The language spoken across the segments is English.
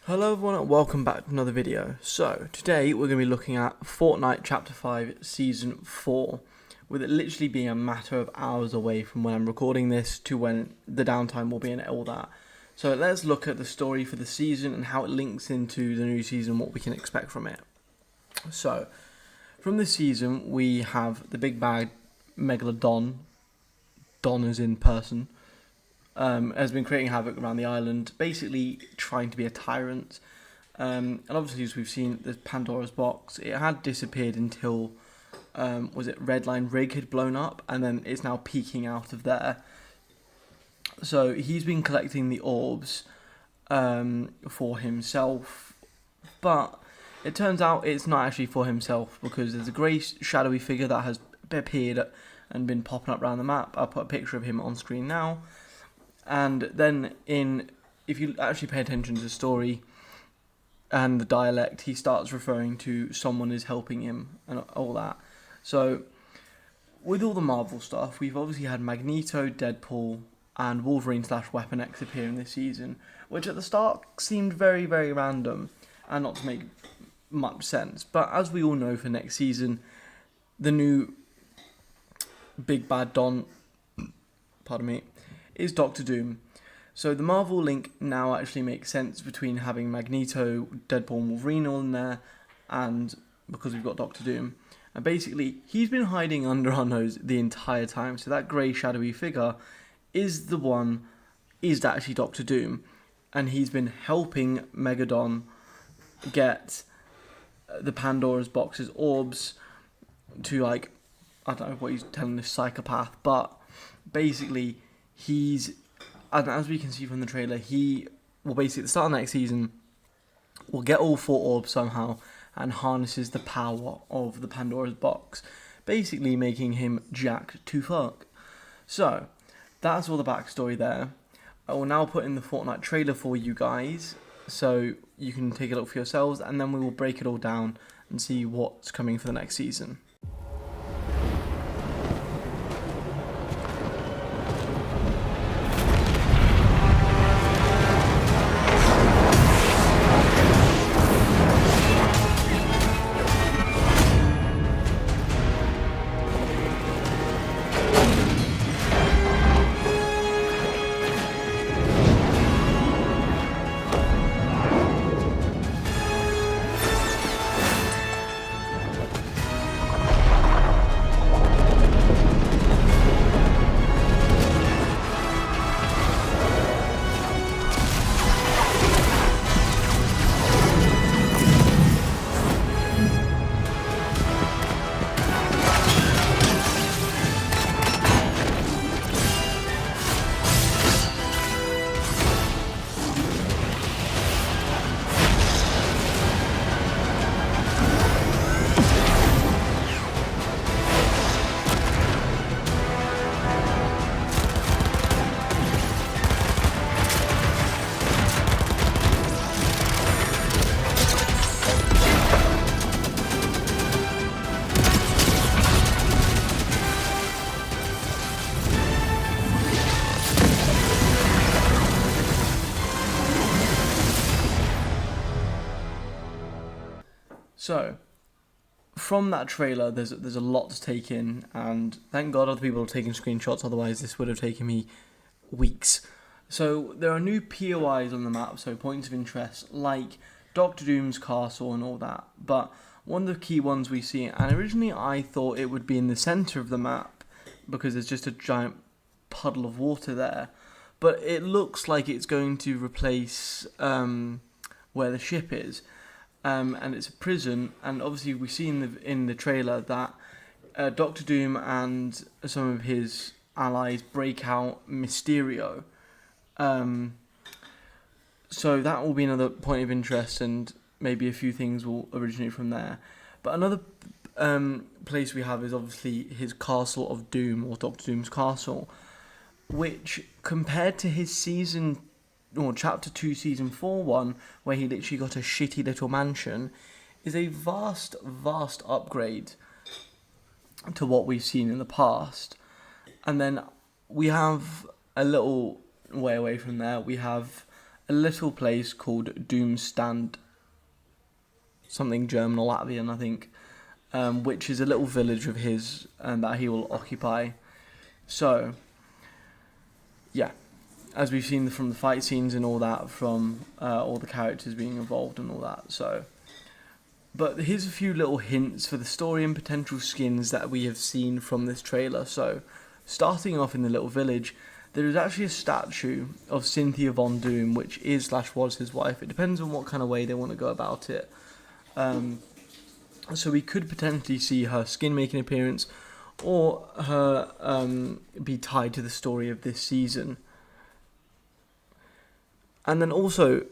Hello everyone and welcome back to another video. So today we're going to be looking at Fortnite Chapter 5 Season 4, with it literally being a matter of hours away from when I'm recording this to when the downtime will be and all that. So let's look at the story for the season and how it links into the new season, what we can expect from it. So from this season we have the big bad Megalodon, Don as in person, has been creating havoc around the island, basically trying to be a tyrant. And obviously, as we've seen, the Pandora's box, it had disappeared until, was it Redline Rig had blown up, and then it's now peeking out of there. So he's been collecting the orbs for himself, but it turns out it's not actually for himself, because there's a grey shadowy figure that has appeared and been popping up around the map. I'll put a picture of him on screen now. And then if you actually pay attention to the story and the dialect, he starts referring to someone is helping him and all that. So with all the Marvel stuff, we've obviously had Magneto, Deadpool, and Wolverine/Weapon X appearing this season, which at the start seemed very, very random and not to make much sense. But as we all know, for next season, the new big bad Don, is Doctor Doom. So the Marvel link now actually makes sense between having Magneto, Deadpool and Wolverine all in there, and because we've got Doctor Doom. And basically, he's been hiding under our nose the entire time, so that grey shadowy figure is actually Doctor Doom, and he's been helping Megalodon get the Pandora's box's orbs to, like, I don't know what he's telling this psychopath, but basically and as we can see from the trailer, he will basically, at the start of next season, will get all 4 orbs somehow and harnesses the power of the Pandora's box, basically making him jacked to fuck. So, that's all the backstory there. I will now put in the Fortnite trailer for you guys, so you can take a look for yourselves, and then we will break it all down and see what's coming for the next season. So, from that trailer, there's a lot to take in, and thank God other people are taking screenshots, otherwise this would have taken me weeks. So, there are new POIs on the map, so points of interest, like Doctor Doom's castle and all that, but one of the key ones we see, and originally I thought it would be in the centre of the map, because there's just a giant puddle of water there, but it looks like it's going to replace where the ship is. And it's a prison, and obviously we see in the trailer that Doctor Doom and some of his allies break out Mysterio. So that will be another point of interest, and maybe a few things will originate from there. But another place we have is obviously his Castle of Doom, or Doctor Doom's castle, which compared to his Chapter 2 Season 4 one, where he literally got a shitty little mansion, is a vast upgrade to what we've seen in the past. And then we have a little way away from there, we have a little place called Doomstand, something German or Latvian, I think, which is a little village of his that he will occupy. So, yeah, as we've seen from the fight scenes and all that, from all the characters being involved and all that. So, but here's a few little hints for the story and potential skins that we have seen from this trailer. So, starting off in the little village, there is actually a statue of Cynthia Von Doom, which is / was his wife. It depends on what kind of way they want to go about it. So we could potentially see her skin make an appearance, or her be tied to the story of this season. And then also,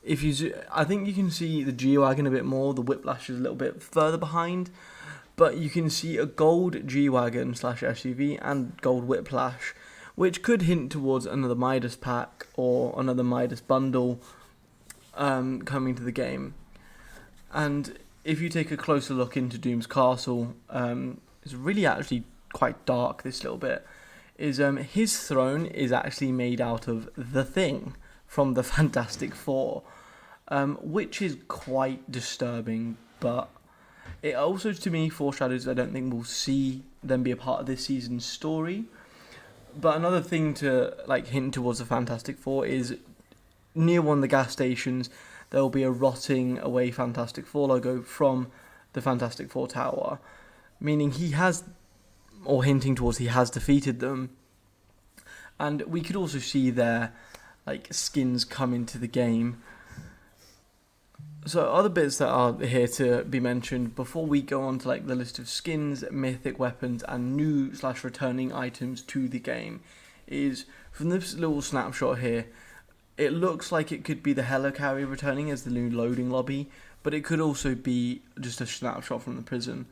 I think you can see the G-Wagon a bit more. The Whiplash is a little bit further behind, but you can see a gold G-Wagon / SUV and gold Whiplash, which could hint towards another Midas pack or another Midas bundle coming to the game. And if you take a closer look into Doom's castle, it's really actually quite dark, this little bit, is his throne is actually made out of the Thing from the Fantastic Four, which is quite disturbing, but it also, to me, foreshadows I don't think we'll see them be a part of this season's story. But another thing to hint towards the Fantastic Four is near one of the gas stations, there will be a rotting away Fantastic Four logo from the Fantastic Four tower, meaning he has, or hinting towards he has defeated them. And we could also see their skins come into the game. So other bits that are here to be mentioned before we go on to the list of skins, mythic weapons, and new / returning items to the game is, from this little snapshot here, it looks like it could be the helicarrier returning as the new loading lobby, but it could also be just a snapshot from the prison.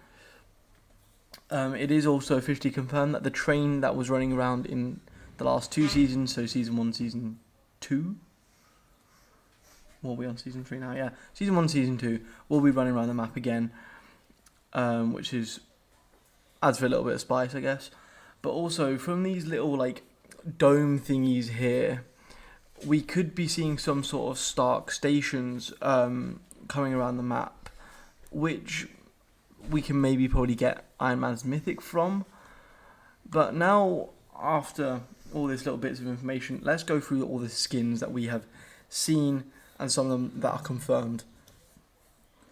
It is also officially confirmed that the train that was running around in the last 2 seasons, so Season 1, Season 2... Well, we're on Season 3 now, yeah. Season 1, Season 2 will be running around the map again, which adds for a little bit of spice, I guess. But also, from these little, dome thingies here, we could be seeing some sort of Stark stations coming around the map, which we can maybe probably get Iron Man's Mythic from. But now, after all these little bits of information, let's go through all the skins that we have seen and some of them that are confirmed.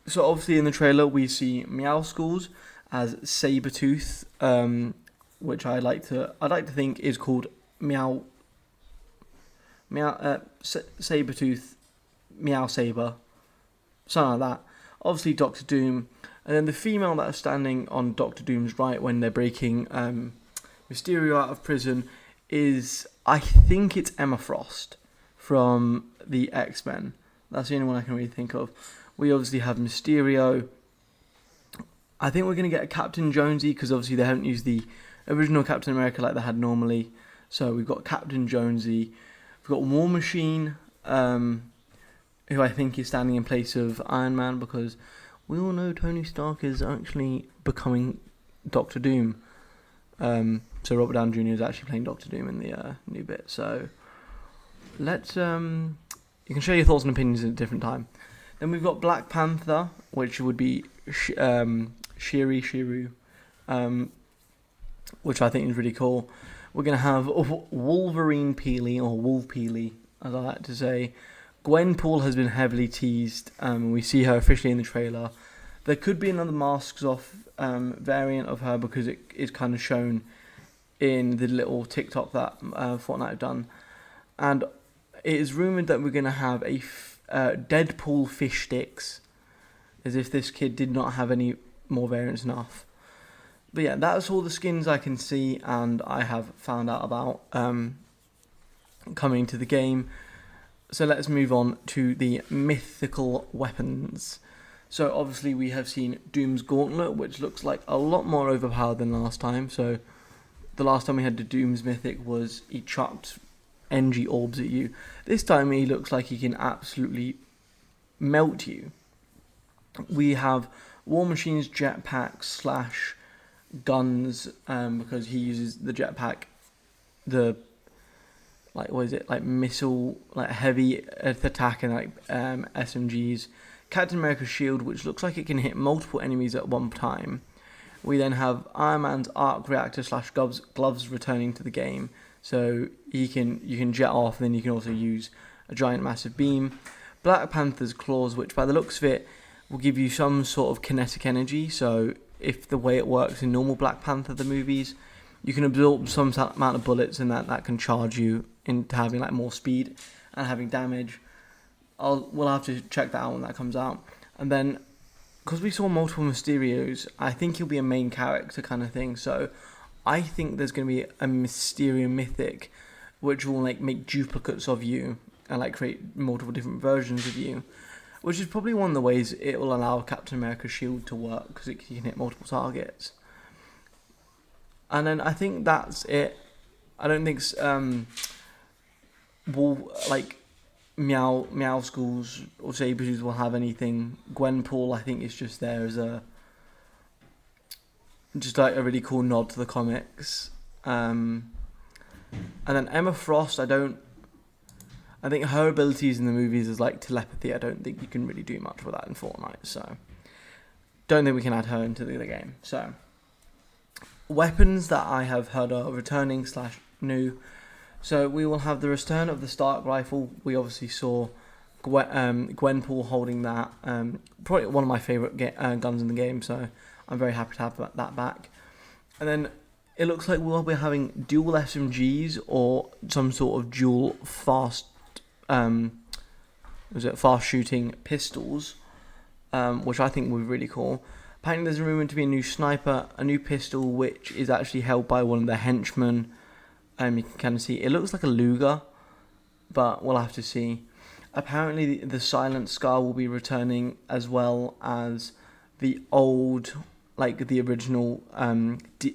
So obviously in the trailer we see Meowscles as Sabretooth, which I like to think is called Sabretooth, Meow Saber, something like that. Obviously Doctor Doom, and then the female that is standing on Doctor Doom's right when they're breaking Mysterio out of prison is, I think it's Emma Frost from the X-Men. That's the only one I can really think of. We obviously have Mysterio. I think we're going to get a Captain Jonesy, because obviously they haven't used the original Captain America like they had normally. So we've got Captain Jonesy. We've got War Machine, who I think is standing in place of Iron Man, because we all know Tony Stark is actually becoming Doctor Doom. So Robert Downey Jr. is actually playing Doctor Doom in the new bit. So let's... you can share your thoughts and opinions at a different time. Then we've got Black Panther, which would be Shiru, which I think is really cool. We're going to have Wolverine Peely, or Wolf Peely, as I like to say. Gwenpool has been heavily teased. We see her officially in the trailer. There could be another Masks Off variant of her, because it is kind of shown in the little TikTok that Fortnite have done. And it is rumoured that we're going to have a Deadpool fish sticks, as if this kid did not have any more variants enough. But yeah, that's all the skins I can see and I have found out about coming to the game. So let's move on to the mythical weapons. So obviously we have seen Doom's Gauntlet, which looks like a lot more overpowered than last time. So the last time we had the Doom's Mythic was he chucked NG orbs at you. This time he looks like he can absolutely melt you. We have War Machine's jetpack / guns, because he uses the jetpack, the like, what is it, like missile, like heavy attack and like SMGs. Captain America's shield, which looks like it can hit multiple enemies at one time. We then have Iron Man's arc reactor / gloves returning to the game, so you can jet off, and then you can also use a giant massive beam. Black Panther's claws, which by the looks of it will give you some sort of kinetic energy. So if the way it works in normal Black Panther the movies, you can absorb some amount of bullets, and that can charge you into having like more speed and having damage. We'll have to check that out when that comes out. And then, because we saw multiple Mysterios, I think he'll be a main character kind of thing. So I think there's going to be a Mysterio mythic, which will like make duplicates of you and like create multiple different versions of you, which is probably one of the ways it will allow Captain America's shield to work, because it can hit multiple targets. And then I think that's it. I don't think Meow Schools or Sabretooth will have anything. Gwenpool, I think, is just there as just like a really cool nod to the comics. And then Emma Frost, I think her abilities in the movies is like telepathy. I don't think you can really do much with that in Fortnite, so don't think we can add her into the game. So weapons that I have heard are returning / new. So we will have the return of the Stark rifle. We obviously saw Gwenpool holding that. Probably one of my favourite guns in the game, so I'm very happy to have that back. And then it looks like we'll be having dual SMGs or some sort of dual fast shooting pistols, which I think would be really cool. Apparently there's a rumour to be a new sniper, a new pistol, which is actually held by one of the henchmen. You can kind of see, it looks like a Luger, but we'll have to see. Apparently the Silent Scar will be returning, as well as the old, like the original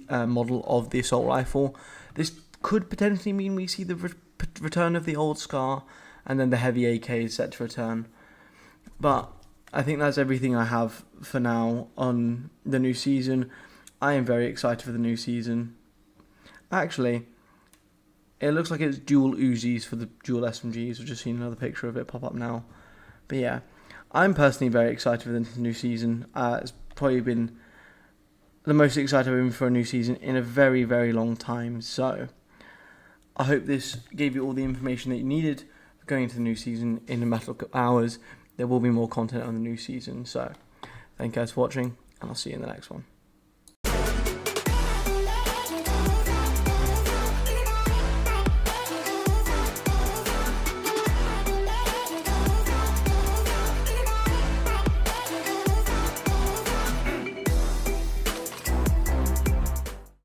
model of the assault rifle. This could potentially mean we see the return of the old Scar, and then the heavy AK is set to return. But I think that's everything I have for now on the new season. I am very excited for the new season. Actually, it looks like it's dual Uzis for the dual SMGs. I've just seen another picture of it pop up now. But yeah, I'm personally very excited for the new season. It's probably been the most excited I've been for a new season in a very, very long time. So I hope this gave you all the information that you needed for going into the new season in a matter of hours. There will be more content on the new season. So thank you guys for watching, and I'll see you in the next one.